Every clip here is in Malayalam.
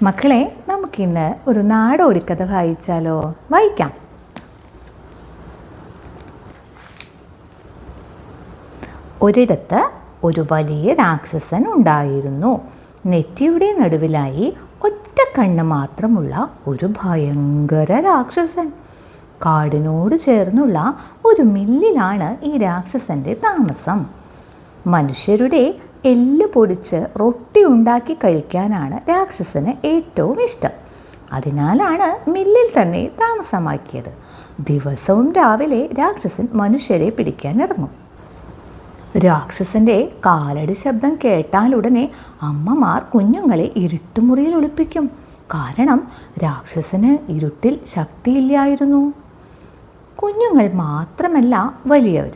മക്കളെ, നമുക്കിന്ന് ഒരു നാടോടിക്കഥ വായിച്ചാലോ? വായിക്കാം. ഒരിടത്ത് ഒരു വലിയ രാക്ഷസൻ ഉണ്ടായിരുന്നു. നെറ്റിയുടെ നടുവിലായി ഒറ്റ കണ്ണ് മാത്രമുള്ള ഒരു ഭയങ്കര രാക്ഷസൻ. കാടിനോട് ചേർന്നുള്ള ഒരു മില്ലിലാണ് ഈ രാക്ഷസന്റെ താമസം. മനുഷ്യരുടെ എല്ല് പൊടിച്ച് റൊട്ടി ഉണ്ടാക്കി കഴിക്കാനാണ് രാക്ഷസന് ഏറ്റവും ഇഷ്ടം. അതിനാലാണ് മില്ലിൽ തന്നെ താമസമാക്കിയത്. ദിവസവും രാവിലെ രാക്ഷസൻ മനുഷ്യരെ പിടിക്കാൻ ഇറങ്ങും. രാക്ഷസന്റെ കാലടി ശബ്ദം കേട്ടാലുടനെ അമ്മമാർ കുഞ്ഞുങ്ങളെ ഇരുട്ടുമുറിയിൽ ഒളിപ്പിക്കും. കാരണം രാക്ഷസന് ഇരുട്ടിൽ ശക്തിയില്ലായിരുന്നു. കുഞ്ഞുങ്ങൾ മാത്രമല്ല, വലിയവർ.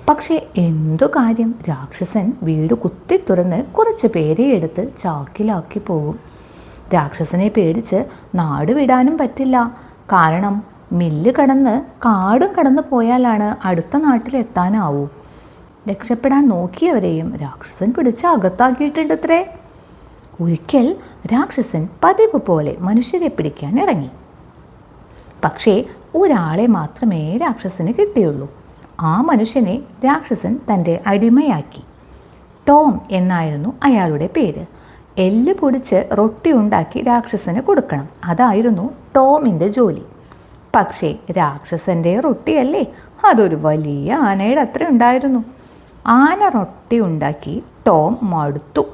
പക്ഷേ എന്തു കാര്യം, രാക്ഷസൻ വീട് കുത്തി തുറന്ന് കുറച്ച് പേരെ എടുത്ത് ചാക്കിലാക്കി പോകും. രാക്ഷസനെ പേടിച്ച് നാട് വിടാനും പറ്റില്ല. കാരണം മില്ല് കടന്ന് കാടും കടന്നു പോയാലാണ് അടുത്ത നാട്ടിലെത്താനാവൂ. രക്ഷപ്പെടാൻ നോക്കിയവരെയും രാക്ഷസൻ പിടിച്ച് അകത്താക്കിയിട്ടുണ്ടത്രേ. ഒരിക്കൽ രാക്ഷസൻ പതിവ് പോലെ മനുഷ്യരെ പിടിക്കാൻ ഇറങ്ങി. പക്ഷേ ഒരാളെ മാത്രമേ രാക്ഷസന് കിട്ടിയുള്ളൂ. ആ മനുഷ്യനെ രാക്ഷസൻ തൻ്റെ അടിമയാക്കി. ടോം എന്നായിരുന്നു അയാളുടെ പേര്. എല്ല് പൊടിച്ച് റൊട്ടി ഉണ്ടാക്കി രാക്ഷസന് കൊടുക്കണം. അതായിരുന്നു ടോമിൻ്റെ ജോലി. പക്ഷേ രാക്ഷസൻ്റെ റൊട്ടിയല്ലേ, അതൊരു വലിയ ആനയുടെ അത്ര ഉണ്ടായിരുന്നു. ആന റൊട്ടി ഉണ്ടാക്കി ടോം മടുത്തു.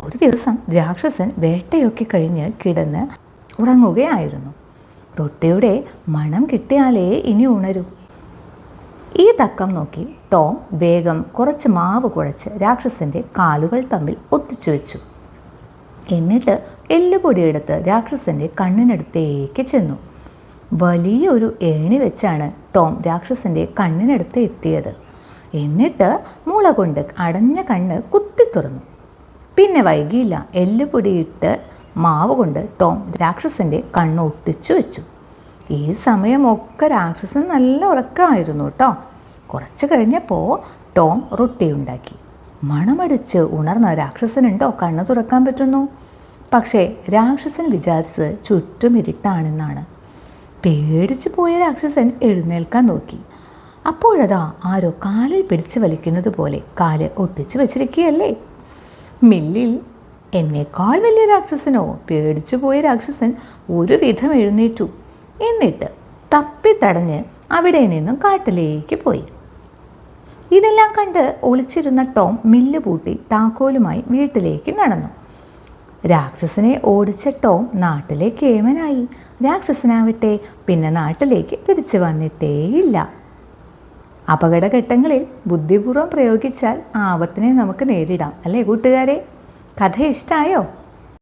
ഒരു ദിവസം രാക്ഷസൻ വേട്ടയൊക്കെ കഴിഞ്ഞ് കിടന്ന് ഉറങ്ങുകയായിരുന്നു. റൊട്ടിയുടെ മണം കിട്ടിയാലേ ഇനി ഉണരൂ. ഈ തക്കം നോക്കി ടോം വേഗം കുറച്ച് മാവ് കുഴച്ച് രാക്ഷസന്റെ കാലുകൾ തമ്മിൽ ഒട്ടിച്ചു വെച്ചു. എന്നിട്ട് എല്ലുപൊടിയെടുത്ത് രാക്ഷസന്റെ കണ്ണിനടുത്തേക്ക് ചെന്നു. വലിയൊരു ഏണി വെച്ചാണ് ടോം രാക്ഷസന്റെ കണ്ണിനടുത്ത് എത്തിയത്. എന്നിട്ട് മുള കൊണ്ട് അടഞ്ഞ കണ്ണ് കുത്തി തുറന്നു. പിന്നെ വൈകിയില്ല. എല്ലുപൊടിയിട്ട് മാവ് കൊണ്ട് ടോം രാക്ഷസന്റെ കണ്ണ് ഒട്ടിച്ചു വെച്ചു. ഈ സമയമൊക്കെ രാക്ഷസൻ നല്ല ഉറക്കമായിരുന്നു കേട്ടോ. കുറച്ച് കഴിഞ്ഞപ്പോൾ ടോം റൊട്ടി ഉണ്ടാക്കി. മണമടിച്ച് ഉണർന്ന രാക്ഷസനുണ്ടോ കണ്ണ് തുറക്കാൻ പറ്റുന്നു? പക്ഷേ രാക്ഷസൻ വിചാരിച്ചത് ചുറ്റും ഇരുട്ടാണെന്നാണ്. പേടിച്ചു പോയ രാക്ഷസൻ എഴുന്നേൽക്കാൻ നോക്കി. അപ്പോഴതാ ആരോ കാലിൽ പിടിച്ച് വലിക്കുന്നത് പോലെ കാല് ഒട്ടിച്ചു വെച്ചിരിക്കുകയല്ലേ. മില്ലിൽ എന്നേക്കാൾ വലിയ രാക്ഷസനോ? പേടിച്ചു പോയ രാക്ഷസൻ ഒരു വിധം എഴുന്നേറ്റു. എന്നിട്ട് തപ്പിത്തടഞ്ഞ് അവിടെ നിന്നും കാട്ടിലേക്ക് പോയി. ഇതെല്ലാം കണ്ട് ഒളിച്ചിരുന്ന ടോം മില്ല് പൂട്ടി താക്കോലുമായി വീട്ടിലേക്ക് നടന്നു. രാക്ഷസനെ ഓടിച്ച ടോം നാട്ടിലെ കേമനായി. രാക്ഷസനാവട്ടെ പിന്നെ നാട്ടിലേക്ക് തിരിച്ചു വന്നിട്ടേയില്ല. അപകടഘട്ടങ്ങളിൽ ബുദ്ധിപൂർവ്വം പ്രയോഗിച്ചാൽ ആപത്തിനെ നമുക്ക് നേരിടാം, അല്ലേ കൂട്ടുകാരെ? കഥ ഇഷ്ടമായോ?